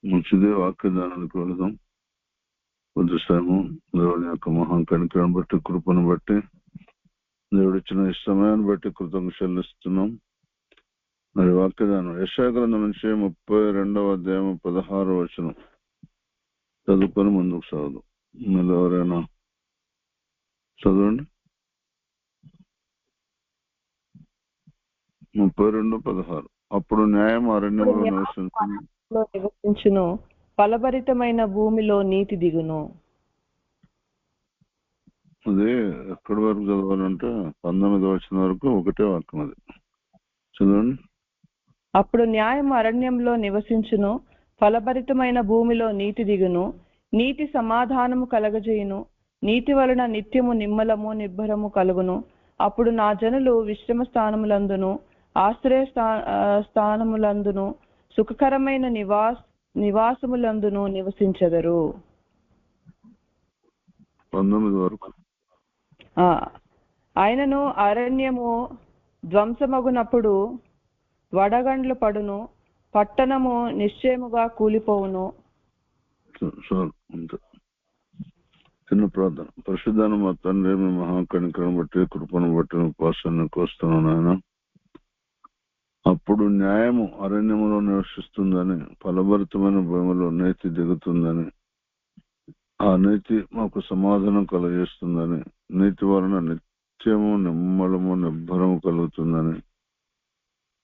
మంచిదే. వాక్యదానానికి వెళదాం. కొద్ది సమయం దేవుని యొక్క మహాకనికరం బట్టి, కృపను బట్టి, దేవుడిచ్చిన ఈ సమయాన్ని బట్టి కృతజ్ఞతలు చెల్లిస్తున్నాం. మరి వాక్యదానం యెషయా గ్రంథం నుంచి 32వ అధ్యాయం 16వ వచనం చదువుకొని ముందుకు సాగుదాం. మీరు ఎవరైనా చదవండి. 32:16. అప్పుడు న్యాయం అరణ్యంలో నివసించును, ఫలభరితమైన భూమిలో నీతి దిగును. అది ఎక్కడి వరకు చదవాలంటే 19వ వచనం వరకు ఒకటే వాక్యం. అది చదవండి. అప్పుడు న్యాయం అరణ్యంలో నివసించును, ఫలభరితమైన భూమిలో నీతి దిగును, నీతి సమాధానము కలగజేయును, నీతి వలన నిత్యము నిమ్మలము నిబ్బరము కలుగును. అప్పుడు నా జనులు విశ్రమ స్థానములందును ఆశ్రయ స్థానములందును సుఖకరమైన నివాసములందును నివసించెదరు. 19 వరకు. ఆయనను అరణ్యము ధ్వంసమగునప్పుడు వడగండ్లు పడును, పట్టణము నిశ్చయముగా కూలిపోవును. చిన్న ప్రార్థన. పరిశుద్ధాన్ని మా తండ్రి, మీ మహాకనికరం బట్టి, కృపను బట్టి ఉపాసనకు వస్తున్నాను ఆయన. అప్పుడు న్యాయము అరణ్యములో నివసిస్తుందని, ఫలభరితమైన భూమిలో నీతి దిగుతుందని, ఆ నీతి మాకు సమాధానం కలుగజేస్తుందని, నీతి వలన నిత్యము నిమ్మలము నిబ్బరము కలుగుతుందని,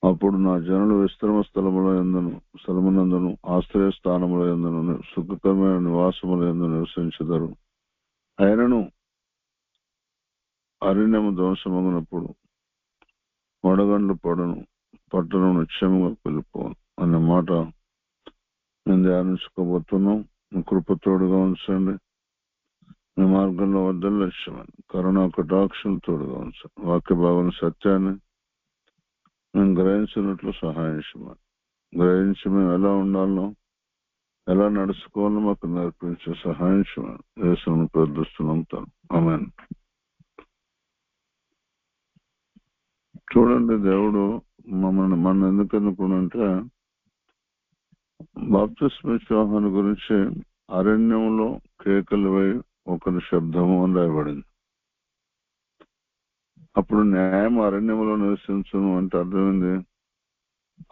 అప్పుడు నా జనులు విశ్రమ స్థలమునందును ఆశ్రయ స్థానముల యందును సుఖకరమైన నివాసముల యందు నివసించెదరు. ఆయనను అరణ్యము ధ్వంసమగినప్పుడు వడగండ్లు పడును, పట్టణం నిశ్చయముగా వెళ్ళిపోను అన్న మాట మేము ధ్యానించుకోబోతున్నాం. మీ కృపతోడుగా ఉంచండి. మీ మార్గంలో వద్దలు లక్ష్యమని కరుణా కటాక్షలు తోడుగా ఉంచండి. వాక్య భాగం సత్యాన్ని మేము గ్రహించినట్లు సహాయం చేయమని, గ్రహించి మేము ఎలా ఉండాలో, ఎలా నడుచుకోవాలో మాకు నేర్పించే సహాయం చేయమని యేసుని ప్రార్థిస్తున్నాం. ఆమేన్. చూడండి, దేవుడు మన ఎందుకు అనుకున్నంటే, బాప్తిస్మ యోహాను గురించి అరణ్యంలో కేకలు వేయి ఒకరి శబ్దము అని రాయబడింది. అప్పుడు న్యాయం అరణ్యంలో నివసించును అంటే అర్థమైంది.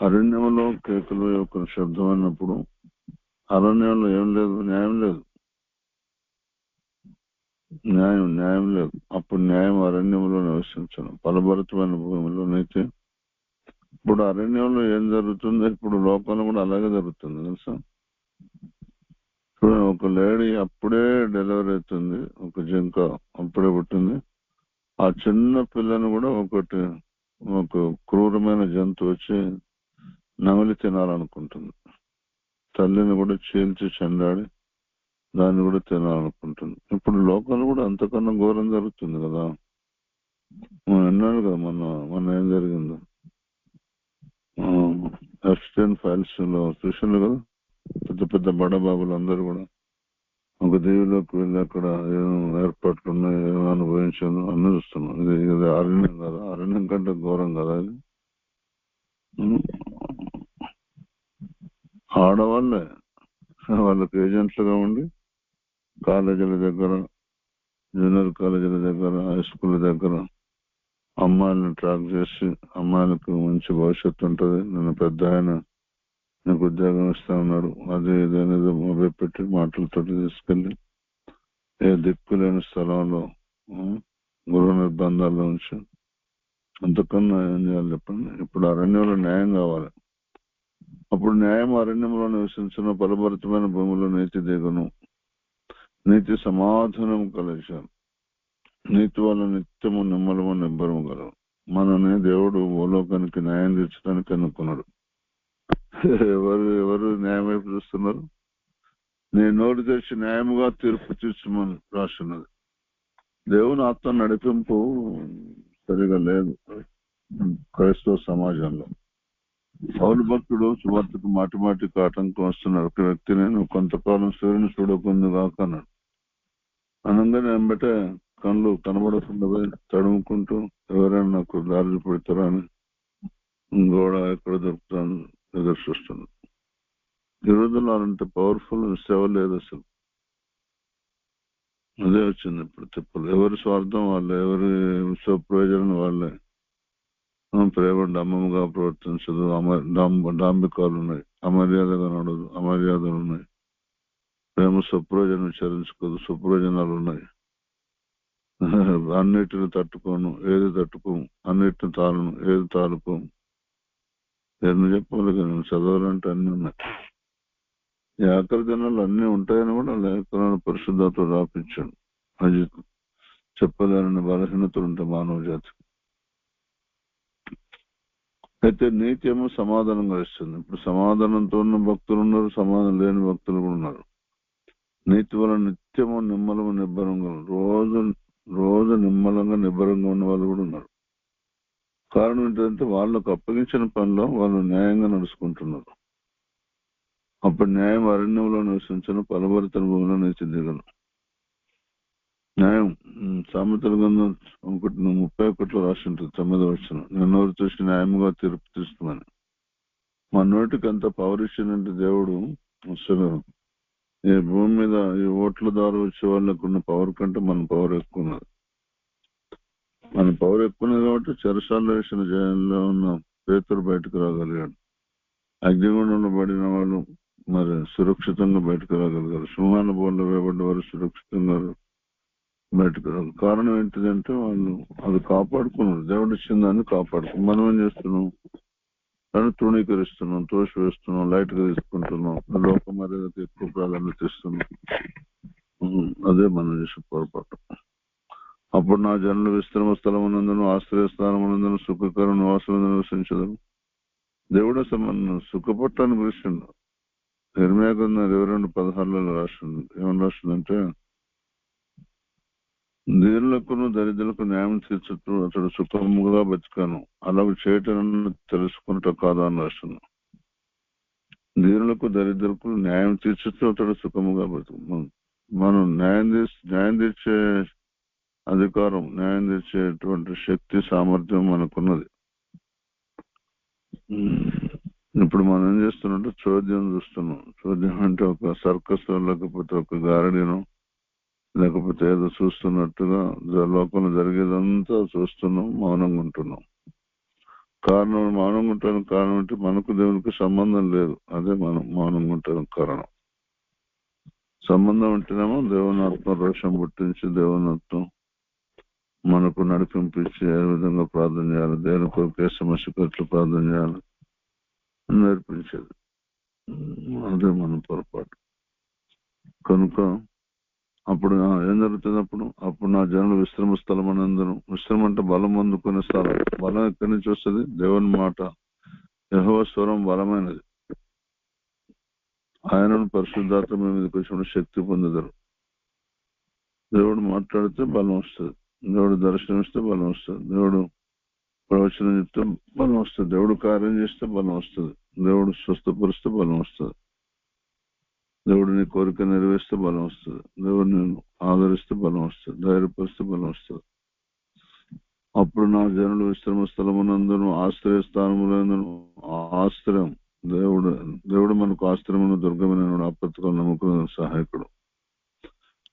అరణ్యంలో కేకలు వేయి ఒకరి శబ్దం అన్నప్పుడు అరణ్యంలో ఏం లేదు, న్యాయం లేదు. న్యాయం లేదు. అప్పుడు న్యాయం అరణ్యంలో నివసించను, ఫలభరితమైన భూమిలో నీతి. ఇప్పుడు అరణ్యంలో ఏం జరుగుతుంది, ఇప్పుడు లోకంలో కూడా అలాగే జరుగుతుంది తెలుసా. చూడండి, ఒక లేడీ అప్పుడే డెలివరీ అవుతుంది, ఒక జింక అప్పుడే పుట్టింది. ఆ చిన్న పిల్లని కూడా ఒక క్రూరమైన జంతువు వచ్చి నమిలి తినాలనుకుంటుంది. తల్లిని కూడా చీల్చి చెండాడి దాన్ని కూడా తినాలనుకుంటుంది. ఇప్పుడు లోకంలో కూడా అంతకన్నా ఘోరం జరుగుతుంది కదా. మనం విన్నాను కదా మొన్న ఏం జరిగిందో ఎఫ్స్టైన్ ఫైల్స్ లో చూసిండు కదా. పెద్ద పెద్ద బడబాబులు అందరూ కూడా ఒక దీవిలోకి వెళ్ళి అక్కడ ఏం ఏర్పాట్లు ఉన్నాయి, ఏమో అనుభవించాను అన్ని చూస్తున్నాం. ఇది అరణ్యం కదా, అరణ్యం కంటే ఘోరం కదా అది. ఆడవాళ్ళే వాళ్ళకి ఏజెంట్లుగా ఉండి కాలేజీల దగ్గర, జూనియర్ కాలేజీల దగ్గర, హై స్కూల్ దగ్గర అమ్మాయిలను ట్రాక్ చేసి, అమ్మాయిలకు మంచి భవిష్యత్తు ఉంటుంది, నేను పెద్ద ఆయన నీకు ఉద్యోగం ఇస్తా ఉన్నాడు, అది ఇదేదో మొబైల్ పెట్టి మాటలతో తీసుకెళ్ళి ఏ దిక్కు లేని స్థలంలో గృహ నిర్బంధాల్లో ఉంచి అంతకన్నా ఏం చేయాలి చెప్పండి. ఇప్పుడు అరణ్యంలో న్యాయం కావాలి. అప్పుడు న్యాయం అరణ్యంలో నివసించిన ఫలభరితమైన భూమిలో నీతి దిగును, నీతి సమాధానం కలిగాను, నీతి వల్ల నిత్యము నిమ్మలము నిబ్బరము గలవు. మనని దేవుడు భూలోకానికి న్యాయం తీర్చడానికి అనుకున్నాడు. ఎవరు న్యాయం వైపు చూస్తున్నారు? నేను నోటి తెచ్చి న్యాయముగా తీర్పు తీర్చమని రాస్తున్నది. దేవుని ఆత్మ నడిపింపు సరిగా లేదు క్రైస్తవ సమాజంలో. పౌలు భక్తుడు సువార్తకు మాటిమాటికి ఆటంకం వస్తున్నాడు. ఒక వ్యక్తిని నువ్వు కొంతకాలం సూర్యుని చూడకుంది కాక అన్నాడు. అనగానే వెంబటే కళ్ళు కనబడకుండా పోయి తడుముకుంటూ ఎవరైనా నాకు దారులు పెడతారా అని గోడ ఎక్కడ దొరుకుతాను ఎదురు చూస్తుంది. ఈ రోజుల్లో అలాంటి పవర్ఫుల్ సేవ లేదు అసలు. అదే వచ్చింది ఇప్పుడు తిప్పలు. ఎవరి స్వార్థం వాళ్ళే, ఎవరి స్వప్రయోజనం వాళ్ళే. ప్రేమ డంబముగా ప్రవర్తించదు, డాంబికాలు ఉన్నాయి, అమర్యాదగా నడదు, అమర్యాదలు ఉన్నాయి. ప్రేమ స్వప్రయోజనం విచారించుకోదు, స్వప్రయోజనాలు ఉన్నాయి. అన్నిటిని తట్టుకోను, ఏది తట్టుకోము, అన్నిటిని తాళను, ఏది తాలుకోము. ఎన్ని చెప్పాలి కదా, చదవాలంటే అన్ని ఉన్నాయి. ఈ ఆఖరి దినాలు అన్ని ఉంటాయని కూడా లేఖనాలు పరిశుద్ధతో రాపించాడు. అది చెప్పలేని బలహీనతలు ఉంటాయి మానవ జాతికి. అయితే నీతి ఏమో సమాధానం ఇస్తుంది. ఇప్పుడు సమాధానంతో ఉన్న భక్తులు ఉన్నారు, సమాధానం లేని భక్తులు కూడా ఉన్నారు. నీతి వల్ల నిత్యము నిమ్మలము నిబ్బరంగా, రోజు నిమ్మలంగా నిబ్బరంగా ఉన్న వాళ్ళు కూడా ఉన్నారు. కారణం ఏంటంటే వాళ్ళకు అప్పగించిన పనిలో వాళ్ళు న్యాయంగా నడుచుకుంటున్నారు. అప్పుడు న్యాయం అరణ్యంలో నివసించిన ఫలభరిత భూమిలో నీతి దిగను. న్యాయం సామెతల గ్రంథం 31 రాసి ఉంటుంది 9వ వచనం. నిన్నోరు చూసి న్యాయముగా తీర్పు తీస్తామని. మా నోటికి అంత పవర్ ఇచ్చిందంటే దేవుడు అసలు ఈ భూమి మీద ఈ ఓట్ల ద్వారా వచ్చే వాళ్ళకు ఉన్న పవర్ కంటే మన పవర్ ఎక్కువ ఉన్నది. మన పవర్ ఎక్కువ ఉన్నది కాబట్టి చెరసాల్లో వేసిన జయంలో ఉన్న పేతురు బయటకు రాగలిగాడు. అగ్నిగుండంలో పడిన వాళ్ళు మరి సురక్షితంగా బయటకు రాగలిగారు. సింహాల బోన్లో వేయబడ్డ వారు సురక్షితంగా బయటకు రాదు. కారణం ఏంటిదంటే వాళ్ళు అది కాపాడుకున్నారు. దేవుడు ఇచ్చిన దాన్ని కాపాడుకున్నారు. మనం ఏం చేస్తున్నాం? దాన్ని తృణీకరిస్తున్నాం, తోసి వేస్తున్నాం, లైట్ గా తీసుకుంటున్నాం, లోక మర్యాదకు ఎక్కువ ప్రాధాన్యత ఇస్తున్నాం. అదే మనం చేసే పొరపాటు. అప్పుడు నా జనులు విశ్రమ స్థలమునందును ఆశ్రయ స్థానమునందును సుఖకర నివాసం నివసించదు. దేవుడు అసలు మన సుఖపట్టాన్ని పిలిచిండు. ఇర్మియా గ్రంథం 22:16 రాసింది. ఏమని రాసిందంటే, దీనులకును దరిద్రులకు న్యాయం తీర్చుతూ అతడు సుఖముగా బతికాను, అలాగ చేయటం తెలుసుకుంటా కాదా అని రాసింది. దీనులకు దరిద్రులకు న్యాయం తీర్చుతూ అతడు సుఖముగా బతుకు. మనం న్యాయం తీర్చే అధికారం, న్యాయం తీర్చేటువంటి శక్తి, సామర్థ్యం మనకున్నది. ఇప్పుడు మనం ఏం చేస్తున్నట్టు చోద్యం చూస్తున్నాం. చోద్యం అంటే ఒక సర్కస్, లేకపోతే ఒక గారడీనో, లేకపోతే ఏదో చూస్తున్నట్టుగా లోకంలో జరిగేదంతా చూస్తున్నాం, మౌనంగా ఉంటున్నాం. కారణం మౌనంగా ఉంటానికి కారణం అంటే మనకు దేవునికి సంబంధం లేదు. అదే మనం మౌనంగా ఉంటానికి కారణం. సంబంధం ఉంటేనేమో దేవుని ఆత్మ రోషం పుట్టించి దేవుని ఆత్మ మనకు నడిపించి ఏ విధంగా ప్రార్థన చేయాలి, దేవుని కొరకు ఏ సమస్యకు ఎట్లా ప్రార్థన చేయాలి నేర్పించేది. అదే మన పొరపాటు. కనుక అప్పుడు ఏం జరుగుతుంది? అప్పుడు నా జనులు విశ్రమ స్థలం అనందరం. విశ్రమం అంటే బలం అందుకునే స్థలం. బలం ఎక్కడి నుంచి వస్తుంది? దేవుని మాట, యెహోవా స్వరం బలమైనది. ఆయనను పరిశుద్ధాత్మ మీదకి వచ్చిన శక్తి పొందుతారు. దేవుడు మాట్లాడితే బలం వస్తుంది, దేవుడు దర్శనమిస్తే బలం వస్తుంది, దేవుడు ప్రవచనం చెప్తే బలం వస్తుంది, దేవుడు కార్యం చేస్తే బలం వస్తుంది, దేవుడు స్వస్థపరిస్తే బలం వస్తుంది, దేవుడు నీ కోరిక నెరవేరిస్తే బలం వస్తుంది, దేవుడు నేను ఆదరిస్తే బలం వస్తుంది, ధైర్యపరిస్తే బలం వస్తుంది. అప్పుడు నా జనులు విశ్రమ స్థలమునందును ఆశ్రయ స్థానములందును. ఆశ్రయం దేవుడు మనకు ఆశ్రయమును దుర్గమైన ఆపత్తుగా నమ్ముకున్న సహాయకుడు.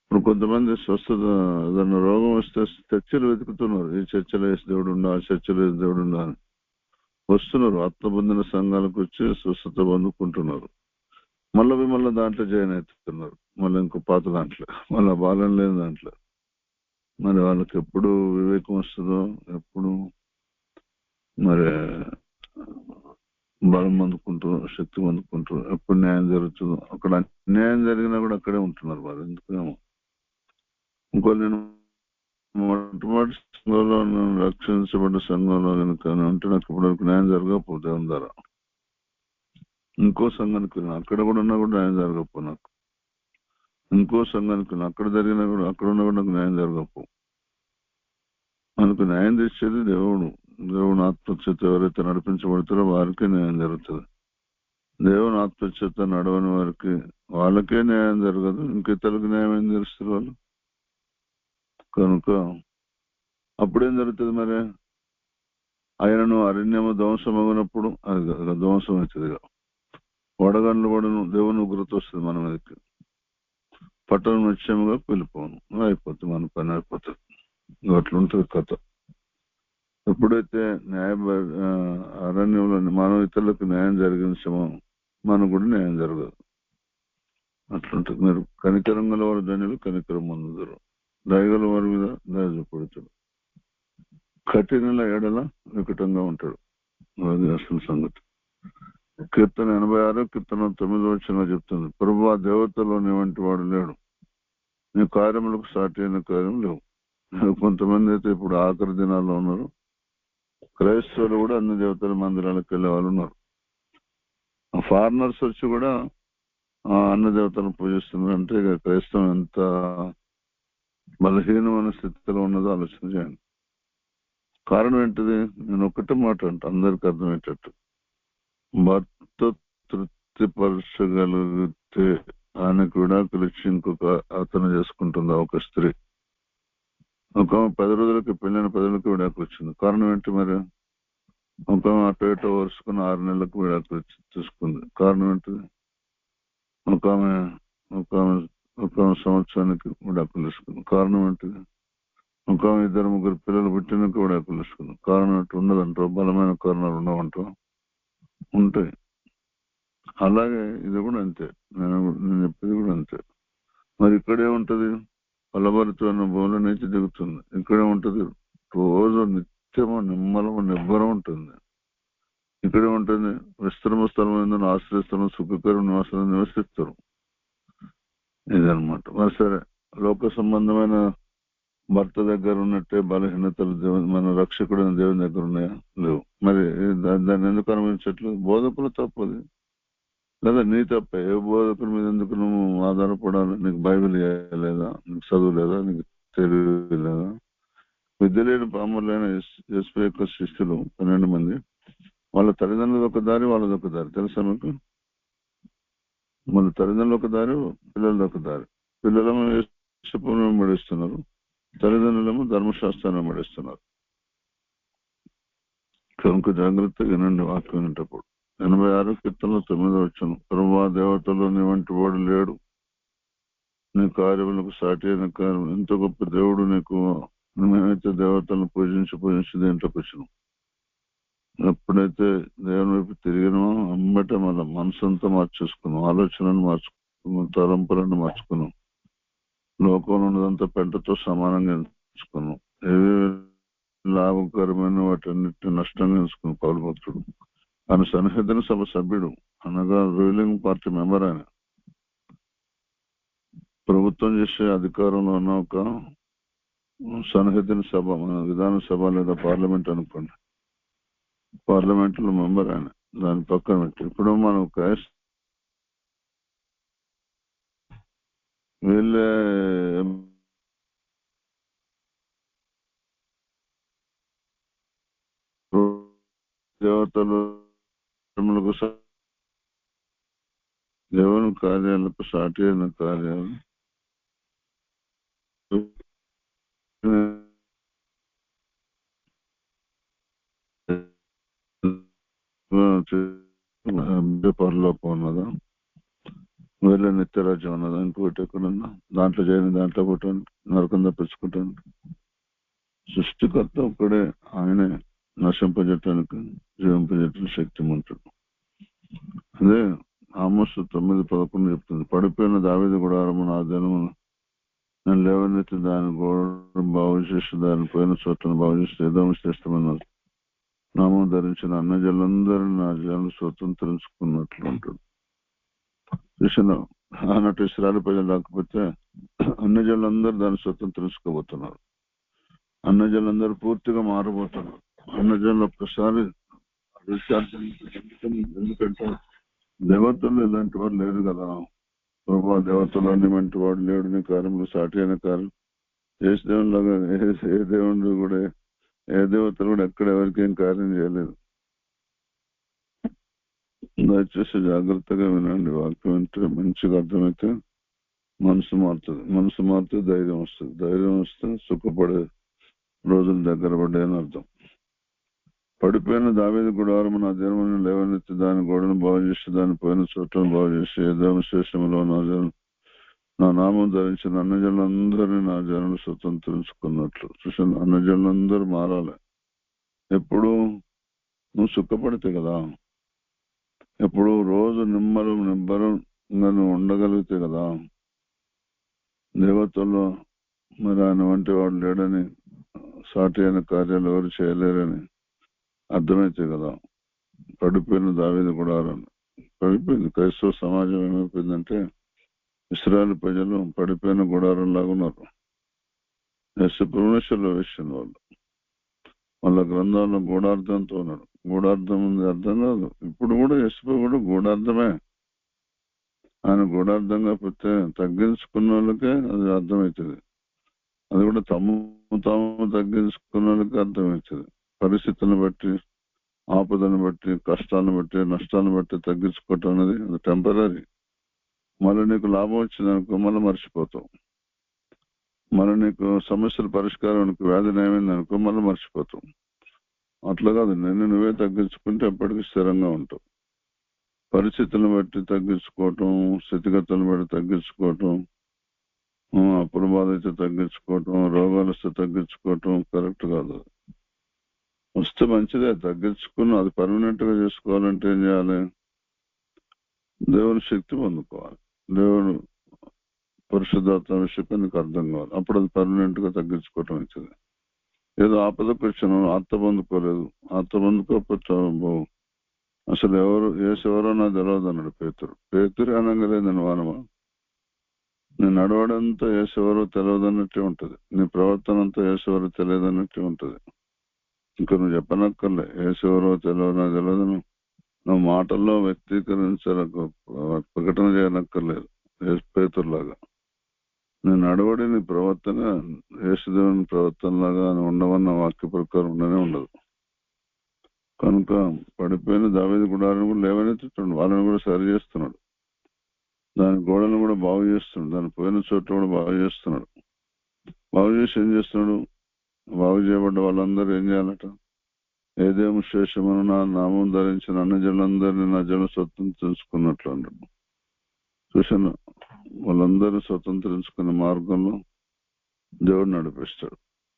ఇప్పుడు కొంతమంది స్వస్థత, ఏదన్నా రోగం వస్తే చర్చలు వెతుకుతున్నారు. ఈ చర్చలో వేసి దేవుడు ఉండా, ఆ చర్చలో వేసి దేవుడు ఉండా అని వస్తున్నారు. ఆత్మబంధన సంఘాలకు వచ్చి స్వస్థత పొందుకుంటున్నారు. మళ్ళీ దాంట్లో జాయిన్ అవుతున్నారు. మళ్ళీ ఇంకో పాత దాంట్లో, మళ్ళీ బాలం లేని దాంట్లో. మరి వాళ్ళకి ఎప్పుడు వివేకం వస్తుందో, ఎప్పుడు మరి బలం పొందుకుంటారు, శక్తి పొందుకుంటారు, ఎప్పుడు న్యాయం జరుగుతుందో. అక్కడ అన్యాయం జరిగినా కూడా అక్కడే ఉంటున్నారు వాళ్ళు. ఎందుకేమో. ఇంకో నేను మొట్టమొదటి సంఘంలో రక్షించబడ్డ సంఘంలో కనుక అంటే నాకు ఇప్పటివరకు న్యాయం జరగకపోతే దేవుని ద్వారా ఇంకో సంఘానికి వెళ్ళిన, అక్కడ కూడా ఉన్నా కూడా న్యాయం జరగకపో. నాకు ఇంకో సంఘానికి వెళ్ళిన, అక్కడ జరిగినా కూడా అక్కడ ఉన్నా కూడా నాకు న్యాయం జరగకపో. మనకు న్యాయం తెచ్చేది దేవుడు. దేవుని ఆత్మచేత ఎవరైతే నడిపించబడతారో వారికే న్యాయం జరుగుతుంది. దేవుని ఆత్మచేత నడవని వారికి, వాళ్ళకే న్యాయం జరగదు. ఇంకితరులకు న్యాయం ఏం తెలుస్తారు వాళ్ళు? కనుక అప్పుడేం జరుగుతుంది? మరి ఆయనను అరణ్యము ధ్వంసమగినప్పుడు అది ధ్వంసం అవుతుంది. వడగండ్లు పడును, దేవుని ఉగ్రత వస్తుంది మన మీదకి. పట్టణం నిశ్చయముగా వెళ్ళిపోను, అయిపోతుంది, మన పని అయిపోతుంది. అట్లుంటుంది కథ. ఎప్పుడైతే అరణ్యంలో మనం ఇతరులకు న్యాయం జరిగించామో మనకు కూడా న్యాయం జరగదు. అట్లుంటుంది. మీరు కనికరం గల వారు ధన్యులు, కనికరం పొందుతారు. దయగల వారి మీద దయ చూపడతాడు. కఠినల ఎడల వికటంగా ఉంటాడు. అది అసలు సంగతి. కీర్తన 86 కీర్తన 9 చెప్తుంది, ప్రభువా దేవతలో నీ వంటి వాడు లేడు, నీ కార్యములకు సాటి అయిన కార్యం లేవు. కొంతమంది అయితే ఇప్పుడు ఆఖరి దినాల్లో ఉన్నారు. క్రైస్తవులు కూడా అన్ని దేవతల మందిరాలకు వెళ్ళే వాళ్ళు ఉన్నారు. ఫారినర్స్ వచ్చి కూడా అన్న దేవతలను పూజిస్తున్నారు. అంటే ఇక క్రైస్తవం ఎంత బలహీనమైన స్థితిలో ఉన్నదో ఆలోచన చేయండి. కారణం ఏంటిది? నేను ఒక్కటే మాట అంటే అందరికి అర్థమయ్యేటట్టు, భర్త తృప్తిపరచగలిగితే ఆయనకు విడాకులు ఇచ్చి ఇంకొక అతను చేసుకుంటుందా ఒక స్త్రీ? ఒక 10 రోజులకి పెళ్ళైన 10 రోజులకి విడాకులు వచ్చింది. కారణం ఏంటి? మరి ఒక అటు ఇటు వరుసుకుని 6 నెలలకు విడాకులు తీసుకుంది. కారణం ఏంటిది? ఒక సంవత్సరానికి విడాకులు తీసుకుంది. కారణం ఏంటిది? ఒక 2-3 పిల్లలు పుట్టినాక విడాకులు తీసుకుంది. కారణం ఏంటి? ఉండదంటారు. బలమైన కారణాలు ఉండవంటారు. ఉంటాయి. అలాగే ఇది కూడా అంతే. నేను చెప్పేది కూడా అంతే. మరి ఇక్కడే ఉంటది, ఫలభరితమైన భూముల నుంచి దిగుతుంది. ఇక్కడే ఉంటది, రోజు నిత్యము నిమ్మలము నిబ్బరం ఉంటుంది. ఇక్కడే ఉంటుంది, విశ్రమ స్థలం, ఆశ్రయస్థలం, సుఖకర నివాసాలు నివసిస్తారు. ఇదనమాట. మరి సరే, లోక సంబంధమైన భర్త దగ్గర ఉన్నట్టే బలహీనతలు మన రక్షకుడైన దేవుని దగ్గర ఉన్నాయా? లేవు. మరి దాన్ని ఎందుకు అనుభవించట్లేదు? బోధకులు తప్పది లేదా నీ తప్ప? ఏ బోధకుల మీద ఎందుకు నువ్వు ఆధారపడాలి? నీకు బైబిల్ లేదా? నీకు చదువు లేదా? నీకు తెలివి లేదా? విద్య లేని పాములైన యేసు యొక్క శిష్యులు 12 మంది, వాళ్ళ తల్లిదండ్రులు ఒక దారి, వాళ్ళది ఒక దారి. తెలుసా మీకు? వాళ్ళ తల్లిదండ్రులు ఒక దారి, పిల్లలది ఒక దారి. పిల్లలేమో యేసుని వెంబడిస్తున్నారు, తల్లిదండ్రులేమో ధర్మశాస్త్రాన్ని వెంబడిస్తున్నారు. కనుక జాగ్రత్తగా వినండి వాక్యం వినేటప్పుడు. 86 కీర్తనలో 9 ప్రభువా దేవతలో నీ వంటి వాడు లేడు, నీ కార్యములకు సాటి అయిన కార్యం. ఎంత గొప్ప దేవుడు నీకు. మేమైతే దేవతలను పూజించి దేంట్లోకి వచ్చినాం. ఎప్పుడైతే దేవుని వైపు తిరిగినామో అమ్మటే మన మనసంతా మార్చేసుకున్నాం, ఆలోచనను మార్చుకున్నాం, తలంపులను మార్చుకున్నాం, లోకంలో ఉన్నదంతా పెంటతో సమానంగా ఎంచుకున్నాం. ఏవి లాభకరమైన వాటన్నిటిని నష్టంగా ఎంచుకున్నాం. పౌలు భక్తుడు ఆయన సన్నిహితుని సభ సభ్యుడు, అనగా రూలింగ్ పార్టీ మెంబర్. ఆయన ప్రభుత్వం చేసే అధికారంలో ఉన్న ఒక సన్నిహితుని సభ, మన విధానసభ లేదా పార్లమెంట్ అనుకోండి, పార్లమెంట్ లో మెంబర్ ఆయన. దాని పక్కన పెట్టి ఇప్పుడు మనం వీళ్ళే దేవతలు దేవుని కార్యాలకు సాటి అయిన కార్యాలు పరలోకం ఉన్నదా, వీళ్ళ నిత్యరాజ్యం ఉన్నదా, ఇంకోటి ఎక్కడన్నా దాంట్లో చేయని దాంట్లో కొట్టాను, నరకం తప్పించుకుంటాను. సృష్టికర్త ఒక్కడే, ఆయనే నశింపజేయటానికి జీవింపజేయటానికి శక్తిమంతుడు. అదే ఆమోసు 9:11 చెప్తుంది, పడిపోయిన దావీదు గుడారము నా దినము నేను లేవనెత్తి దాని గోడ బాగు చేసి దాని పోయిన చోట్లను బాగు చేసి ఏదో శ్రేష్టమైన నామం ధరించిన అన్నజనులందరూ నా జనులు స్వతంత్రించుకున్నట్లు ఉంటుంది. చూసిన ఆనాటి ఇశ్రాయేలు ప్రజలు రాకపోతే అన్నజనులందరూ దాన్ని స్వతంత్రించుకోబోతున్నారు. అన్నజనులందరూ పూర్తిగా మారబోతున్నారు. అన్నజనులు ఒక్కసారి ఎందుకంటే దేవతలు ఇలాంటి వాడు లేడు కదా. ప్రభా దేవతలు అన్ని వంటి వాడు లేడు, నీ కార్యములు సాటి అయిన కార్యం. ఏ దేవునిలాగా ఏ దేవుడు కూడా, ఏ దేవతలు కూడా ఎక్కడ ఎవరికి ఏం కార్యం చేయలేదు. దయచేసి జాగ్రత్తగా వినండి. వాక్యం వింటే మంచిగా అర్థమైతే మనసు మారుతుంది. మనసు మారితే ధైర్యం వస్తుంది. ధైర్యం వస్తే సుఖపడే రోజులు దగ్గర పడ్డాయని అర్థం. పడిపోయిన దావీదు గుడారము నా జన్మను లేవనెత్తి దాని గోడను బాగు చేసి దాని పోయిన చోట్లను బాగు చేసి ఏదేమ శేషములో నా నామం ధరించిన అన్నజనులందరినీ నా జనులు స్వతంత్రించుకున్నట్లు చూసాను. అన్నజనులందరూ మారాలి. ఎప్పుడు నువ్వు సుఖపడితే కదా, ఎప్పుడు రోజు నిబ్బరంగా నువ్వు ఉండగలిగితే కదా, దేవతల్లో మరి ఆయన వంటి వాడు లేడని, సాటి అయిన కార్యాలు ఎవరు చేయలేరని అర్థమైతే కదా. పడిపోయిన దావీదు గుడారాన్ని పడిపోయింది. క్రైస్తవ సమాజం ఏమైపోయిందంటే ఇశ్రాయేల్ ప్రజలు పడిపోయిన గుడారం లాగా ఉన్నారు. యశపురుషుల విషయం వాళ్ళ గ్రంథాల్లో గూఢార్థంతో ఉన్నాడు. గూఢార్థం ఉంది, అర్థం కాదు. ఇప్పుడు కూడా యశపు కూడా గూఢార్థమే. ఆయన గూఢార్థంగా పెడితే తగ్గించుకున్న వాళ్ళకే అది అర్థమవుతుంది. అది కూడా తాము తగ్గించుకున్న వాళ్ళకి అర్థమవుతుంది. పరిస్థితులను బట్టి, ఆపదను బట్టి, కష్టాలను బట్టి, నష్టాలను బట్టి తగ్గించుకోవటం అనేది అది టెంపరీ. మళ్ళీ నీకు లాభం వచ్చిందనుకో మళ్ళీ మర్చిపోతావు. మళ్ళీ నీకు సమస్యల పరిష్కారం, వ్యాధి నయమైంది అనుకో మళ్ళీ మర్చిపోతావు. అట్లా కాదు, నువ్వే తగ్గించుకుంటే ఎప్పటికీ స్థిరంగా ఉంటావు. పరిస్థితులను బట్టి తగ్గించుకోవటం, స్థితిగతులను బట్టి తగ్గించుకోవటం, అప్పుల బాధ అయితే తగ్గించుకోవటం, రోగాలు వస్తే తగ్గించుకోవటం కరెక్ట్ కాదు. వస్తే మంచిదే, తగ్గించుకుని అది పర్మనెంట్ గా చేసుకోవాలంటే ఏం చేయాలి? దేవుని శక్తి పొందుకోవాలి. దేవుడు పరిశుద్ధాత్మ విషయం నీకు అర్థం కావాలి. అప్పుడు అది పర్మనెంట్ గా తగ్గించుకోవటం అవుతుంది. ఏదో ఆపదకు వచ్చాను, ఆత్మ పొందుకోలేదు, ఆత్మ పొందుకోకపోతే అసలు ఎవరో నాకు తెలియదు అన్నాడు పేతురు అనగలేదని వానమా. నీ నడవడంతా ఏసెవరో తెలియదు అన్నట్టే ఉంటది. నీ ప్రవర్తన అంతా ఏసెవరో తెలియదు అన్నట్టే ఉంటది. ఇంకా నువ్వు చెప్పనక్కర్లే ఏసెవరో తెలియదు. నువ్వు మాటల్లో ప్రకటన చేయనక్కర్లేదు. పేతురులాగా నీ నడవడి, నీ ప్రవర్తన యేసుదేవుని ప్రవర్తనలాగా ఉండవన్న వాక్య ప్రకారం ఉండనే ఉండదు. కనుక పడిపోయిన దావీదు గుడారాన్ని కూడా లేవనెత్తుతున్నాడు, వాళ్ళని కూడా సరి చేస్తున్నాడు, దాని గోడలను కూడా బాగు చేస్తున్నాడు, దాని పోయిన చోట్ల కూడా బాగు చేస్తున్నాడు. బాగు చేసి ఏం చేస్తున్నాడు? బాగు చేయబడ్డ వాళ్ళందరూ ఏం చేయాలట? ఏదేమో శేషమను నా నామం ధరించిన అన్నజనులందరినీ నా జనం స్వతంత్రించుకున్నట్లు అన్నాడు. చూసాను, వాళ్ళందరూ స్వతంత్రించుకునే మార్గంలో దేవుడు నడిపిస్తాడు.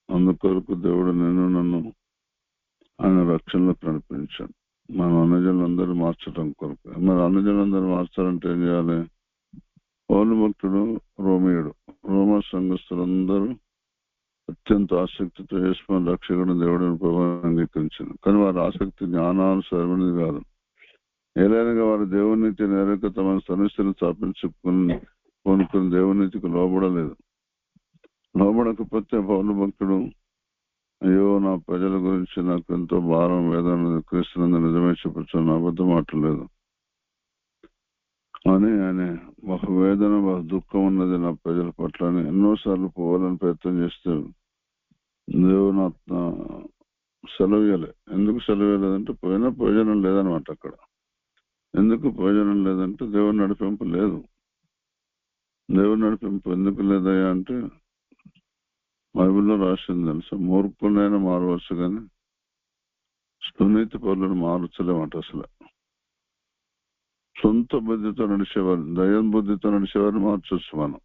అందుకొరకు దేవుడు నన్ను ఆయన రక్షణలో నడిపించాడు. మన అన్నజనులందరూ మార్చడం కొరకు. మరి అన్నజనులందరూ మార్చాలంటే ఏం చేయాలి? పౌలు భక్తుడు, రోమా సంఘస్థులందరూ అత్యంత ఆసక్తితో యేసుని రక్షకుడు దేవుడిని ప్రభువుని అంగీకరించారు. కానీ వారి ఆసక్తి జ్ఞానానుసరమైనది కాదు. ఏలైనగా వారు దేవునీతి నేరక తమ సన్నిధిని స్థాపించుకొని దేవునీతికి లోబడలేదు. లోబడకపోతే పౌలు భక్తుడు, అయ్యో నా ప్రజల గురించి నాకు ఎంతో భారం, వేదన, క్రీస్తునందు నిజమే చెప్పచ్చు, అబద్ధం మాటలేదు అని ఆయన బహు వేదన, బహు దుఃఖం ఉన్నది నా ప్రజల పట్ల అని ఎన్నోసార్లు పోవాలని ప్రయత్నం చేస్తే దేవుని ఆత్మ సెలవేయలే. ఎందుకు సెలవేయలేదంటే పోయినా ప్రయోజనం లేదనమాట. అక్కడ ఎందుకు ప్రయోజనం లేదంటే దేవుని నడిపింపు లేదు. దేవుని నడిపింపు ఎందుకు లేదయ్యా అంటే బైబిల్లో రాసింది తెలుసా, మూర్ఖులైనా మారవచ్చు కానీ సునీతి పరులను మార్చలేమంట. అసలు సొంత బుద్ధితో నడిచేవారు, దయం బుద్ధితో నడిచేవారిని మార్చవచ్చు. మనం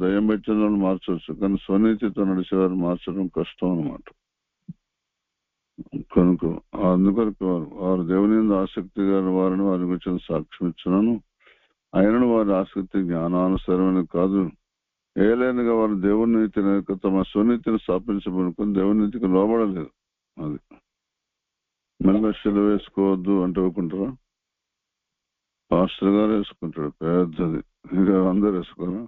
దయం పెట్టిన వాళ్ళు మార్చవచ్చు, కానీ స్వనీతితో నడిచేవారు మార్చడం కష్టం అనమాట. కనుక అందుకొరకు వారు దేవుని మీద ఆసక్తి గారి వారిని వారి గురించి సాక్ష్యం ఇచ్చినాను. అయినను వారి ఆసక్తి జ్ఞానానుసరమైన కాదు. ఏలైనగా వారు దేవుని నీతిని తమ స్వనీతిని స్థాపించబడుకుని దేవుని నీతికి లోబడలేదు. అది మళ్ళీ సెలవు వేసుకోవద్దు అంటే ఒప్పుకుంటారా? పాస్టర్ గారు వేసుకుంటాడు పెద్దది, ఇంకా అందరు వేసుకోరా?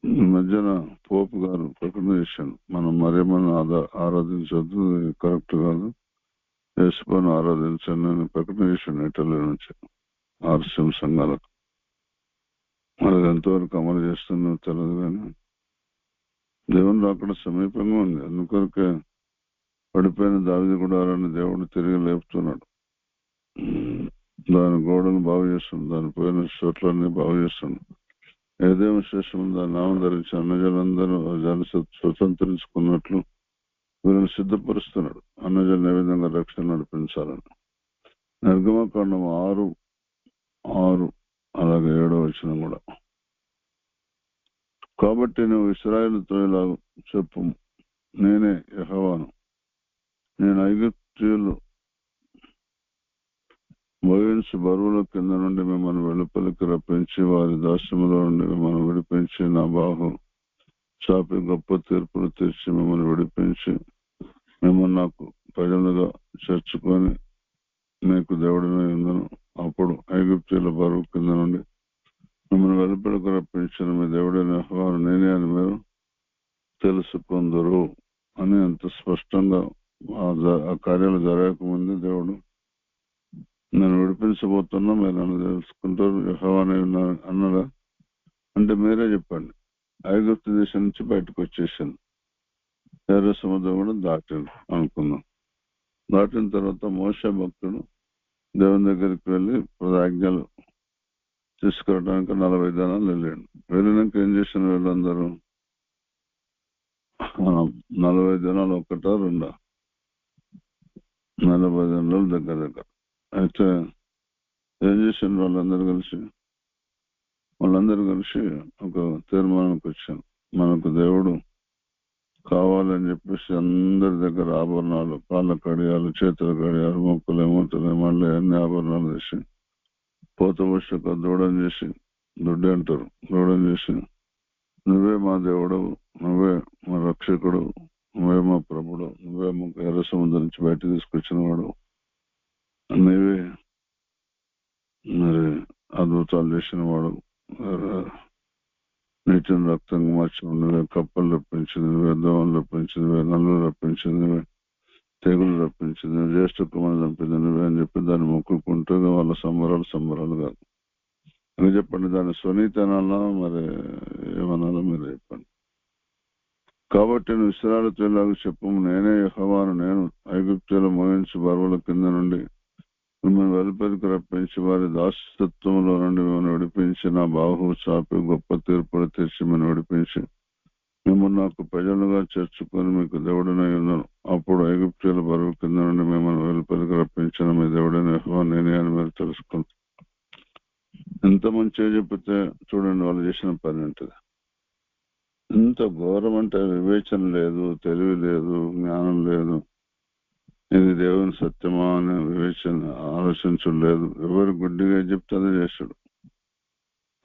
ఈ మధ్యన పోపు గారు ప్రకటన చేశాను, మనం మరేమన్నా ఆరాధించవద్దు, కరెక్ట్ కాదు, యేసుని ఆరాధించండి అని ప్రకటన చేశాను ఇటలీ నుంచి ఆర్సిఎం సంఘాలకు. మరి ఎంతవరకు అమలు చేస్తుందో తెలియదు కానీ దేవుని రాకడ సమీపంగా ఉంది. అందుకొరకే పడిపోయిన దావీదు గుడారాన్ని దేవుడు తిరిగి లేపుతున్నాడు. దాని గోడను బాగు చేస్తున్నాడు, దాని పోయిన చోట్లన్నీ బాగు చేస్తున్నాడు. ఏదేమో శేషం దాని నామం ధరించి అన్నజనులందరూ దాన్ని స్వతంత్రించుకున్నట్లు వీళ్ళని సిద్ధపరుస్తున్నాడు. అన్నజనులు ఏ విధంగా రక్షణ నడిపించాలని. నిర్గమకాండం 6 అలాగే 7వ వచనం కూడా. కాబట్టి నువ్వు ఇశ్రాయేలుతో ఇలా చెప్పు, నేనే యెహోవాను. నేను ఐగుప్తీయులు మోయించి బరువుల కింద నుండి మిమ్మల్ని వెలుపలికి రప్పించి వారి దాస్యములో నుండి మిమ్మల్ని విడిపించి నా బాహు చాపి గొప్ప తీర్పులు తీర్చి మిమ్మల్ని విడిపించి మిమ్మల్ని నాకు ప్రజలుగా చేర్చుకొని మీకు దేవుడినై ఉందను. అప్పుడు ఐగుప్తీయుల బరువు కింద నుండి మిమ్మల్ని వెలుపలికి రప్పించిన మీ దేవుడైన యెహోవాను నేనే అని మీరు తెలుసుకుందరు అని ఎంత స్పష్టంగా ఆ కార్యాలు జరగకముందే దేవుడు నేను విడిపించబోతున్నా, మీరు నన్ను తెలుసుకుంటారు యెహోవానే అన్నదా అంటే మీరే చెప్పండి. ఐగుప్తు దేశం నుంచి బయటకు వచ్చేసాను, ఎర్ర సముద్రం కూడా దాటాను అనుకున్నాం. దాటిన తర్వాత మోషే భక్తుడు దేవుని దగ్గరికి వెళ్ళి ఆజ్ఞలు తీసుకురావడానికి 40 దినాలు వెళ్ళాడు. వెళ్ళినాక ఏం చేసిన వీళ్ళందరూ 40 దినాలు 1 2 40 దినాలు దగ్గర. అయితే ఏం చేసిండ్రు వాళ్ళందరూ కలిసి ఒక తీర్మానానికి వచ్చాను. మనకు దేవుడు కావాలని చెప్పేసి అందరి దగ్గర ఆభరణాలు, కాళ్ళ కడియాలు, చేతుల కడియాలు, మొక్కులు ఏమవుతుంది మళ్ళీ అన్ని ఆభరణాలు చేసి పోత పుస్తక దూడం చేసి దుడ్డు అంటారు, దూడం చేసి నువ్వే మా దేవుడు, నువ్వే మా రక్షకుడు, నువ్వే మా ప్రభుడు, నువ్వే మా ఎర్ర సముద్రం నుంచి బయట తీసుకొచ్చిన వాడు, నీవే మరి అద్భుతాలు చేసిన వాడు, నీటిని రక్తంగా మార్చిన నువ్వే, కప్పలు రప్పించింది నువ్వే, దోమలు రప్పించింది నువ్వే, నల్లులు రప్పించింది నువ్వే, తెగులు రప్పించింది నువ్వు, జ్యేష్ఠ కుమారుని చంపింది నువ్వే అని చెప్పి దాన్ని మొక్కుకుంటూ వాళ్ళ సంబరాలు కాదు. అని చెప్పండి, దాన్ని స్వనీతనాలా మరి ఏమనాలో మీరు చెప్పండి. కాబట్టి నువ్వు ఇశ్రాయేలుతో ఇలాగ చెప్పు, నేనే యెహోవాను, నేను ఐగుప్తులో మోయించి బరువుల కింద నుండి మిమ్మల్ని వెలుపలికి రప్పించి వారి దాసత్వంలో నుండి మిమ్మల్ని విడిపించి నా బాహు చాపి గొప్ప తీర్పులు తెచ్చి మిమ్మల్ని విడిపించి మిమ్మల్ని నాకు ప్రజలుగా చేర్చుకొని మీకు దేవుడినై ఉన్నాను. అప్పుడు ఐగుప్తుల బరువు కింద నుండి మిమ్మల్ని వెలుపలికి రప్పించిన మీ దేవుడైన యెహోవా నేనే అని మీరు తెలుసుకుంటారు. ఎంత మంచిగా చెప్తే చూడండి వాళ్ళు చేసిన పని ఉంటుంది. ఇంత ఘోరం అంటే వివేచన లేదు, తెలివి లేదు, జ్ఞానం లేదు, ఇది దేవుని సత్యమా అనే వివేచన ఆలోచించలేదు. ఎవరు గుడ్డిగా చెప్తే అదే చేస్తాడు.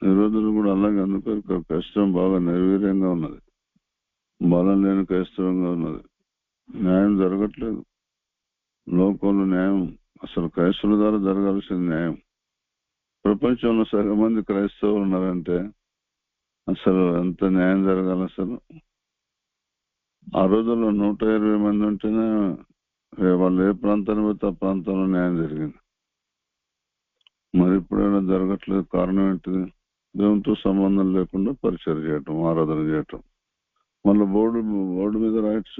ఈ రోజులు కూడా అలాగే. అందుకే క్రైస్తవం బాగా నిర్వీర్యంగా ఉన్నది, బలం లేని క్రైస్తవంగా ఉన్నది. న్యాయం జరగట్లేదు లోకంలో. న్యాయం అసలు క్రైస్తవుల ద్వారా జరగాల్సిన న్యాయం. ప్రపంచంలో సగం మంది క్రైస్తవులు ఉన్నారంటే అసలు ఎంత న్యాయం జరగాలి? అసలు ఆ రోజుల్లో 120 మంది ఉంటేనే వాళ్ళు ఏ ప్రాంతాన్ని పోతే ఆ ప్రాంతంలో న్యాయం జరిగింది. మరి ఇప్పుడైనా జరగట్లేదు. కారణం ఏంటిది? దేవునితో సంబంధం లేకుండా పరిచయం చేయటం, ఆరాధన చేయటం. మళ్ళీ బోర్డు మీద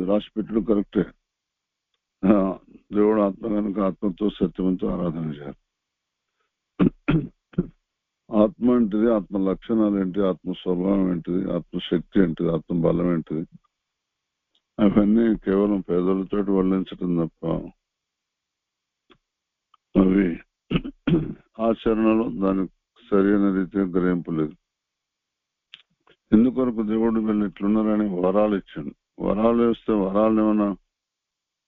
రాసి పెట్టడం కరెక్టే. దేవుడు ఆత్మ కనుక ఆత్మతో సత్యంతో ఆరాధన చేయాలి. ఆత్మ ఏంటిది, ఆత్మ లక్షణాలు ఏంటి, ఆత్మ స్వభావం ఏంటిది, ఆత్మశక్తి ఏంటిది, ఆత్మ బలం ఏంటిది, అవన్నీ కేవలం పేదలతో వర్ణించడం తప్ప అవి ఆచరణలో దానికి సరైన రీతిగా గ్రహింపు లేదు. ఎందుకొరకు దేవుడు వీళ్ళు ఇట్లున్నారని వరాలు ఇచ్చాడు. వరాలు ఇస్తే వరాలు ఏమన్నా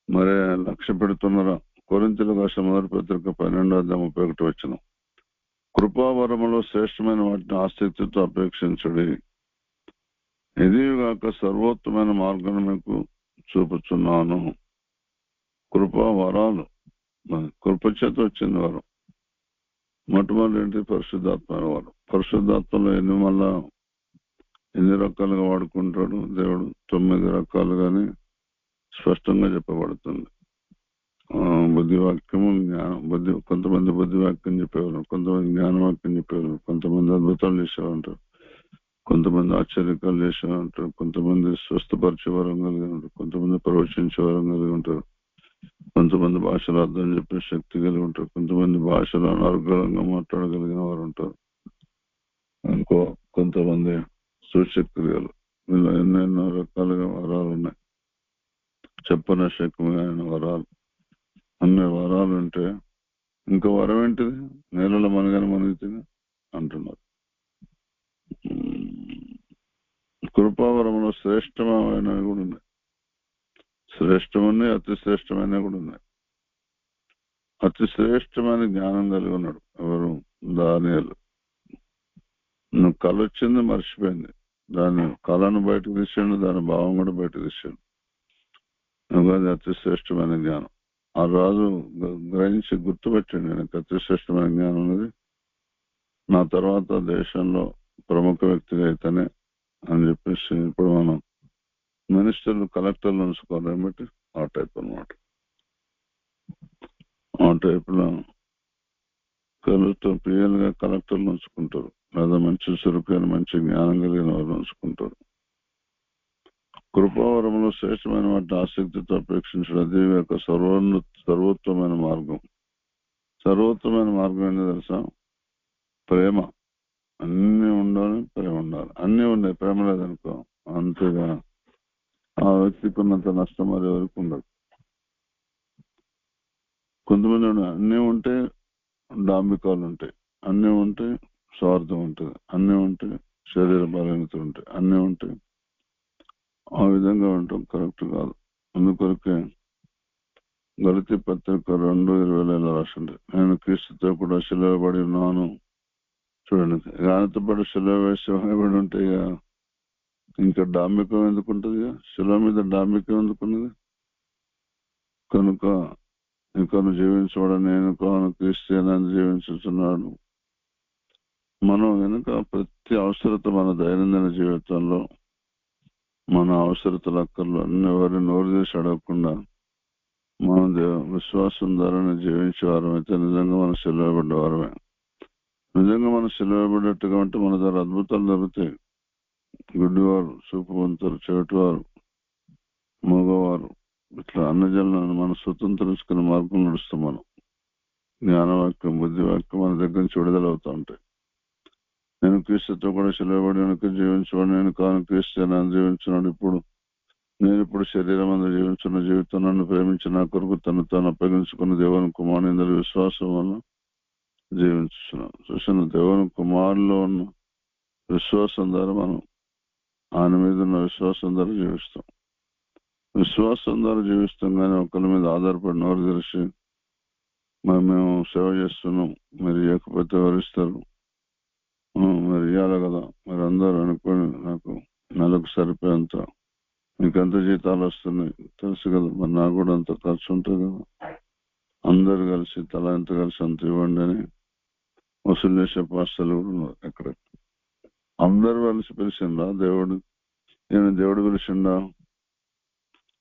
మరి లక్ష్య పెడుతున్నారా? కొరింథీయులకు రాసిన మొదటి పత్రిక 12:31 వచనం, కృపావరములో శ్రేష్టమైన వాటిని ఆసక్తితో అపేక్షించడి, ఇదిగాక సర్వోత్తమైన మార్గం మీకు చూపుచున్నాను. కృపా వరాలు, కృపచేత వచ్చింది వరం. మొట్టమొదటి ఏంటి? పరిశుద్ధాత్మ వరం. పరిశుద్ధాత్మలో ఎన్ని రకాలుగా వాడుకుంటాడు దేవుడు? 9 రకాలుగానే స్పష్టంగా చెప్పబడుతుంది. బుద్ధివాక్యము, కొంతమంది బుద్ధివాక్యం చెప్పేవారు, కొంతమంది జ్ఞానవాక్యం చెప్పేవారు, కొంతమంది అద్భుతాలు చేసేవారు, కొంతమంది ఆశ్చర్యకాలు చేసేవారు, కొంతమంది స్వస్థపరిచే వరం కలిగి ఉంటారు, కొంతమంది ప్రవచించే వరం కలిగి ఉంటారు, కొంతమంది భాషలు అర్థం చెప్పే శక్తి కలిగి ఉంటారు, కొంతమంది భాషలు అనర్గళంగా మాట్లాడగలిగిన వారు ఉంటారు. ఇంకో కొంతమంది సూచక్రియలు, ఇలా ఎన్నెన్నో రకాలుగా వరాలు ఉన్నాయి. చెప్పన శక్యమైన వరాలు, అన్ని వరాలు ఉంటే ఇంకో వరం ఏంటిది? నేలలో మనగానే మనకి అంటున్నారు. కృపావరంలో శ్రేష్టమైనవి కూడా ఉన్నాయి. శ్రేష్టమని అతి శ్రేష్టమైన కూడా ఉన్నాయి. అతి శ్రేష్టమైన జ్ఞానం కలిగి ఉన్నాడు ఎవరు? దానియేలు. నువ్వు కళ వచ్చింది మర్చిపోయింది, దాని కళను బయటకు తీసాడు, దాని భావం కూడా బయటకు తీసాడు. అది అతి శ్రేష్టమైన జ్ఞానం. ఆ రాజు గ్రహించి గుర్తుపెట్టాడు, నాకు అతి శ్రేష్టమైన జ్ఞానం అనేది నా తర్వాత దేశంలో ప్రముఖ వ్యక్తిగా అయితేనే అని చెప్పేసి. ఇప్పుడు మనం మినిస్టర్లు కలెక్టర్లు ఉంచుకోవాలి ఏమిటి ఆ టైప్ అనమాట. ఆ టైప్ లో కలెక్టర్ పిఎల్ గా కలెక్టర్లు ఉంచుకుంటారు, లేదా మంచి చురుకైన మంచి జ్ఞానం కలిగిన వారు ఉంచుకుంటారు. కృపావరంలో శ్రేష్టమైన వాటిని ఆసక్తితో అపేక్షించడం అది యొక్క సర్వోత్తమైన మార్గం. సర్వోత్తమైన మార్గం ఏంటో తెలుసా? ప్రేమ. అన్ని ఉండాలి, ప్రేమ ఉండాలి. అన్ని ఉన్నాయి, ప్రేమ లేదనుకో అంతేగా ఆ వ్యక్తికి ఉన్నంత నష్టం మరి ఎవరికి ఉండదు. కొంతమంది అన్నీ ఉంటే డాంబికాలు ఉంటాయి, అన్నీ ఉంటే స్వార్థం ఉంటుంది, అన్నీ ఉంటే శరీర బలహీనత ఉంటాయి, అన్నీ ఉంటే ఆ విధంగా ఉండటం కరెక్ట్ కాదు. అందుకొరకే గలతీ పత్రిక 2:20 రాసింది, నేను క్రీస్తుతో కూడా శిలువబడి ఉన్నాను. చూడండి, ఆయనతో పాటు శిలువ వేసి వేయబడి ఉంటే ఇంకా డాంబికం ఎందుకుంటుంది? శిలువ మీద డాంబికం ఎందుకున్నది? కనుక ఇంకొను జీవించబడ నేను కాను క్రీస్తుని జీవించుతున్నాడు. మనం కనుక ప్రతి అవసరత మన దైనందిన జీవితంలో మన అవసరతల అక్కర్లు అన్ని ఎవరిని నోరు చేసి అడగకుండా మనం విశ్వాసం ద్వారానే జీవించే వారం అయితే నిజంగా మనం సెలవుబడ్డ వారమే. నిజంగా మనం సెలవుబడ్డట్టుగా ఉంటే మన ద్వారా అద్భుతాలు జరుగుతాయి. గుడ్డివారు, చూపువంతులు, చెవిటివారు, మగవారు, ఇట్లా అన్ని జనాలను మనం స్వతంత్రించుకునే మార్గం నడుస్తాం. మనం జ్ఞానవాక్యం, బుద్ధివాక్యం మన దగ్గర నుంచి విడుదలవుతూ ఉంటాయి. నేను క్రీస్తుతో కూడా సెలవుబడి వెనుక జీవించబడి నేను కాను క్రీస్తు జీవించున్నాడు. నేను ఇప్పుడు శరీరం అందు జీవించున్న జీవితం నన్ను ప్రేమించి నా కొరకు తాను అప్పగించుకున్న దేవుని కుమారుని విశ్వాసం వల్ల జీవించున్నాను. చూసిన దేవుని కుమారులో ఉన్న విశ్వాసం ద్వారా మనం ఆయన మీద ఉన్న విశ్వాసం ద్వారా జీవిస్తాం. విశ్వాసం ద్వారా జీవిస్తాం, కానీ ఒకరి మీద ఆధారపడి నోరు తెరిచి మరి మేము సేవ చేస్తున్నాం, మరి ఇవ్వకపోతే ఎవరిస్తారు, మరి ఇవ్వాలి కదా, మరి అందరూ అనుకొని నాకు నెలకు సరిపోయేంత మీకు ఎంత జీతాలు వస్తున్నాయి తెలుసు కదా, మరి నాకు కూడా అంత ఖర్చు ఉంటుంది కదా, అందరు కలిసి తల ఎంత కలిసి అంత ఇవ్వండి అని వసూలు చేసే పాస్టర్లు కూడా ఉన్నారు. ఎక్కడ అందరు కలిసి పిలిచిండా దేవుడు? దేవుడు పిలిచిండా?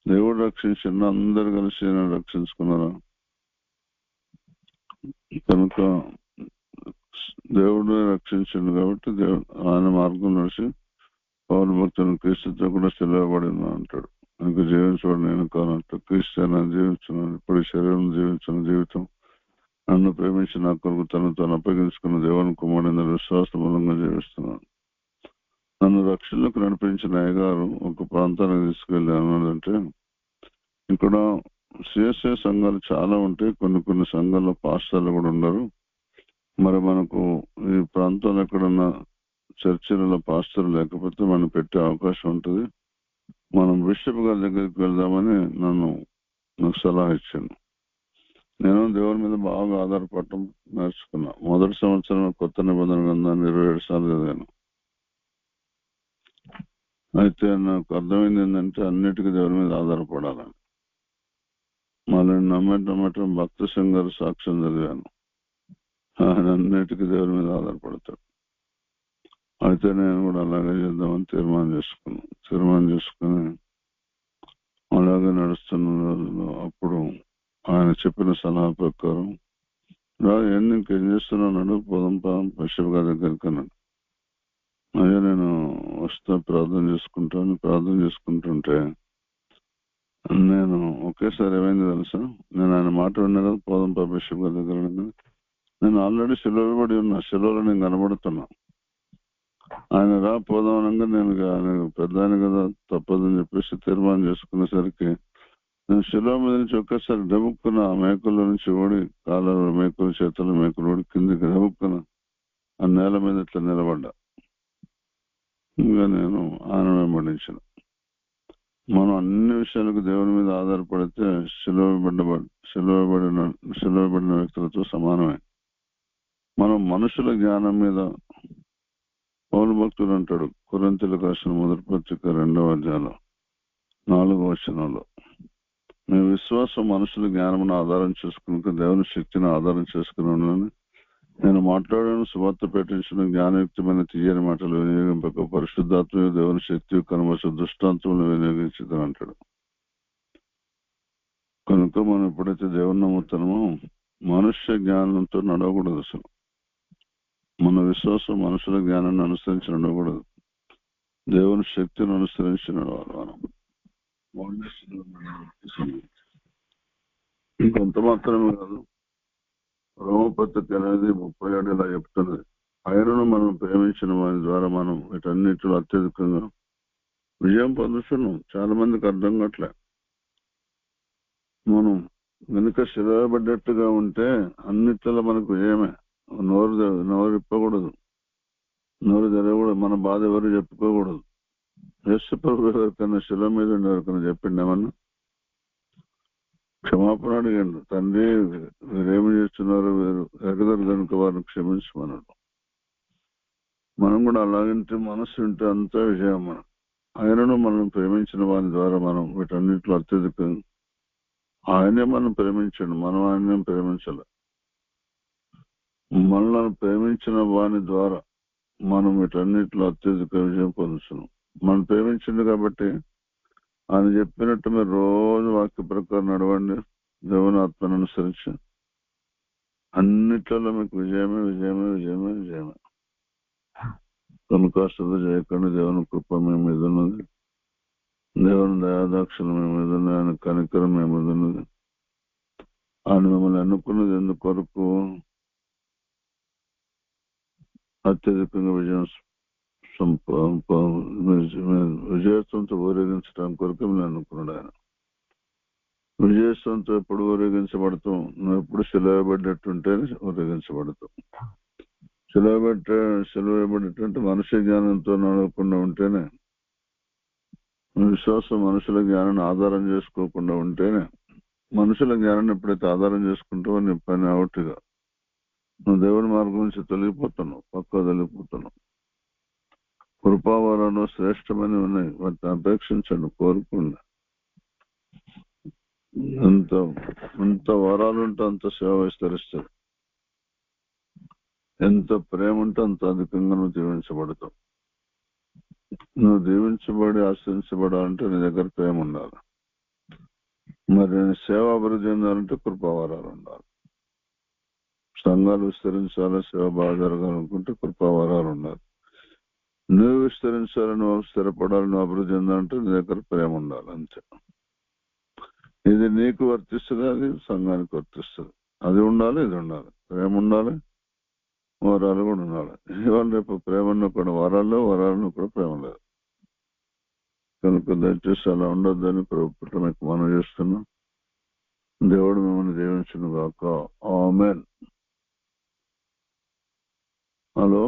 దేవుడు రక్షించిండా? అందరు కలిసి రక్షించుకున్నారా? కనుక దేవుడు రక్షించిండు కాబట్టి దేవుడు ఆయన మార్గం నడిచి పౌరు భక్తులను క్రీస్తుతో కూడా సెలవుబడి అంటాడు. నాకు జీవించబడి నేను కానంట క్రీస్తుని జీవించున్నాను. ఇప్పుడు శరీరం జీవించిన జీవితం నన్ను ప్రేమించి నా కొరకు తను అప్పగించుకున్న దేవుని కుమారుని విశ్వాస మూలంగా జీవిస్తున్నాను. నన్ను రక్షణకు నడిపించిన అయ్యగారు ఒక ప్రాంతానికి తీసుకెళ్ళి అన్నదంటే, ఇక్కడ సిఎస్ఐ సంఘాలు చాలా ఉంటాయి, కొన్ని సంఘాల్లో పాస్టర్లు కూడా ఉండరు. మరి మనకు ఈ ప్రాంతంలో ఎక్కడన్నా చర్చిలలో పాస్టర్ లేకపోతే మనం పెట్టే అవకాశం ఉంటుంది, మనం బిషప్ గారి దగ్గరికి వెళ్దామని నాకు సలహా ఇచ్చాను. నేను దేవుని మీద బాగా ఆధారపడటం నేర్చుకున్నా. మొదటి సంవత్సరం కొత్త నిబంధన గ్రంథాన్ని 27 సార్లు చదివాను. అయితే నాకు అర్థమైంది ఏంటంటే అన్నిటికీ దేవుని మీద ఆధారపడాలని. మళ్ళీ నమ్మటం భక్త సంఘాలు సాక్ష్యం చదివాను, ఆయన అన్నిటికీ దేవుని మీద ఆధారపడతాడు. అయితే నేను కూడా అలాగే చేద్దామని తీర్మానం చేసుకుని అలాగే నడుస్తున్న రోజుల్లో అప్పుడు ఆయన చెప్పిన సలహా ప్రకారం ఇంకేం చేస్తున్నాడు, పోదంపా బిషప్ గారి దగ్గరికి అన్నాడు. అయ్యా నేను వస్తా ప్రార్థన చేసుకుంటుంటే నేను ఒకేసారి ఏమైంది తెలుసా, నేను ఆయన మాట విన్నా కదా, పోదంపా బిషప్ గారి దగ్గర నేను ఆల్రెడీ సెలవుబడి ఉన్నా, సెలవులో నేను కనబడుతున్నా. ఆయన రా పోదామనగా ఆయన పెద్దాయన కదా తప్పదని చెప్పేసి తీర్మానం చేసుకునేసరికి నేను శిలో మీద నుంచి ఒక్కసారి డబుక్కున్న ఆ మేకుల నుంచి ఓడి కాళ్ళ మేకుల చేతుల మేకులు ఓడి కిందికి డబుక్కున్న ఆ నేల మీద ఇట్లా నిలబడ్డా. ఇంకా నేను ఆయన వెంబడించిన. మనం అన్ని విషయాలకు దేవుని మీద ఆధారపడితే సిలువబడిన వ్యక్తులతో సమానమే. మనం మనుషుల జ్ఞానం మీద పౌలు భక్తుడు అంటాడు కొరింథీయులకు రాసిన మొదటి పత్రిక 2వ అధ్యాయం 4వ వచనంలో, మీ విశ్వాసం మనుషుల జ్ఞానమును ఆధారం చేసుకుని దేవుని శక్తిని ఆధారం చేసుకుని ఉన్నాను. నేను మాట్లాడాను సువార్త పెట్టించిన జ్ఞానయుక్తమైన తీయని మాటలు వినియోగింపక పరిశుద్ధాత్మ దేవుని శక్తి కనుమర్చ దృష్టాంతములు వినియోగించదని అంటాడు. కనుక మనం ఎప్పుడైతే దేవుని నమ్ముతామో మనుష్య జ్ఞానంతో నడవకూడదు. అసలు మన విశ్వాసం మనుషుల జ్ఞానాన్ని అనుసరించి నడవకూడదు, దేవుని శక్తిని అనుసరించి నడవాలి. మనం ఇంకొంత మాత్రమే కాదు, రోమపత్రిక అనేది 37 ఇలా చెప్తున్నది, ఆయనను మనం ప్రేమించిన వారి ద్వారా మనం వీటన్నిటిలో అత్యధికంగా విజయం పొందుతున్నాం. చాలా మందికి అర్థం కావట్లే. మనం వెనుక శిలబడ్డట్టుగా ఉంటే అన్నిట్లలో మనకు విజయమే. నోరు ఇప్పకూడదు, నోరు తెరవకూడదు, మన బాధ ఎవరు చెప్పుకోకూడదు. యేసు ప్రభు ఎవరికైనా శిల మీద ఎవరికైనా చెప్పిండేమన్నా? క్షమాపణ అడిగాడు, తండ్రి వీరేమి చేస్తున్నారు, వీరు ఎగదరు కనుక వారిని క్షమించమన్నాడు. మనం కూడా అలాగంటే మనసు ఉంటే అంతా విజయం. మనం ఆయనను మనం ప్రేమించిన వారి ద్వారా మనం వీటన్నిటిలో అత్యధికంగా, ఆయనే మనం ప్రేమించండి, మనం ఆయనే ప్రేమించాలి. మనల్ని ప్రేమించిన వాని ద్వారా మనం వీటన్నిటిలో అత్యధిక విజయం పొందుతున్నాం. మనం ప్రేమించింది కాబట్టి ఆయన చెప్పినట్టు మీరు రోజు వాక్య ప్రకారం నడవండి, దేవుని ఆత్మను అనుసరించి, అన్నిట్లలో మీకు విజయమే విజయమే విజయమే విజయమే. కనుక శ్రద్ధ చేయకండి, దేవుని కృప మీ మీద ఉన్నది, దేవుని దయాదాక్షలు మీ మీద ఉన్నది, ఆయన కనికరం మీ మీద ఉన్నది. ఆయన మిమ్మల్ని అనుకున్నది ఎందుకొరకు? అత్యధికంగా విజయత్వంతో ఊరేగించడానికి కొరకు మీరు అనుకున్నాడు. ఆయన విజయత్వంతో ఎప్పుడు ఊరేగించబడతాం? నువ్వు ఎప్పుడు సెలవుబడ్డట్టుంటేనే ఊరేగించబడతాం. సెలవుబడ్డట్టుంటే మనుష్య జ్ఞానంతో నడవకుండా ఉంటేనే, విశ్వాసం మనుషుల జ్ఞానాన్ని ఆధారం చేసుకోకుండా ఉంటేనే, మనుషుల జ్ఞానాన్ని ఎప్పుడైతే ఆధారం చేసుకుంటావో నీ పని అవుట్గా నువ్వు దేవుని మార్గం నుంచి తొలగిపోతున్నావు, పక్కా తొలగిపోతున్నావు. కృపావరాలు శ్రేష్టమని ఉన్నాయి, వాటిని అపేక్షించండి, కోరుకోండి. ఎంత వరాలు ఉంటే అంత సేవ విస్తరిస్తుంది, ఎంత ప్రేమ ఉంటే అంత అధికంగా నువ్వు దీవించబడతావు. నువ్వు దీవించబడి ఆశ్రయించబడాలంటే నీ దగ్గర ప్రేమ ఉండాలి. మరి సేవ అభివృద్ధి చెందాలంటే కృపావరాలు ఉండాలి. సంఘాలు విస్తరించాలి, సేవ బాగా జరగాలనుకుంటే కృపావరాలు ఉండాలి. నువ్వు విస్తరించాలి, నువ్వు స్థిరపడాలి, నువ్వు అభివృద్ధి చెందాలంటే నీ దగ్గర ప్రేమ ఉండాలి. అంతే. ఇది నీకు వర్తిస్తుంది, అది సంఘానికి వర్తిస్తుంది. అది ఉండాలి, ఇది ఉండాలి. ప్రేమ ఉండాలి, వరాలు కూడా ఉండాలి. ఇవాళ రేపు ప్రేమను కూడా వరాలను కూడా ప్రేమ లేదు. కనుక దయచేసి అలా ఉండొద్దని ప్రభుత్వం మీకు మనం చేస్తున్నాం. దేవుడు మిమ్మల్ని దీవించును గాక. ఆమేన్. హలో.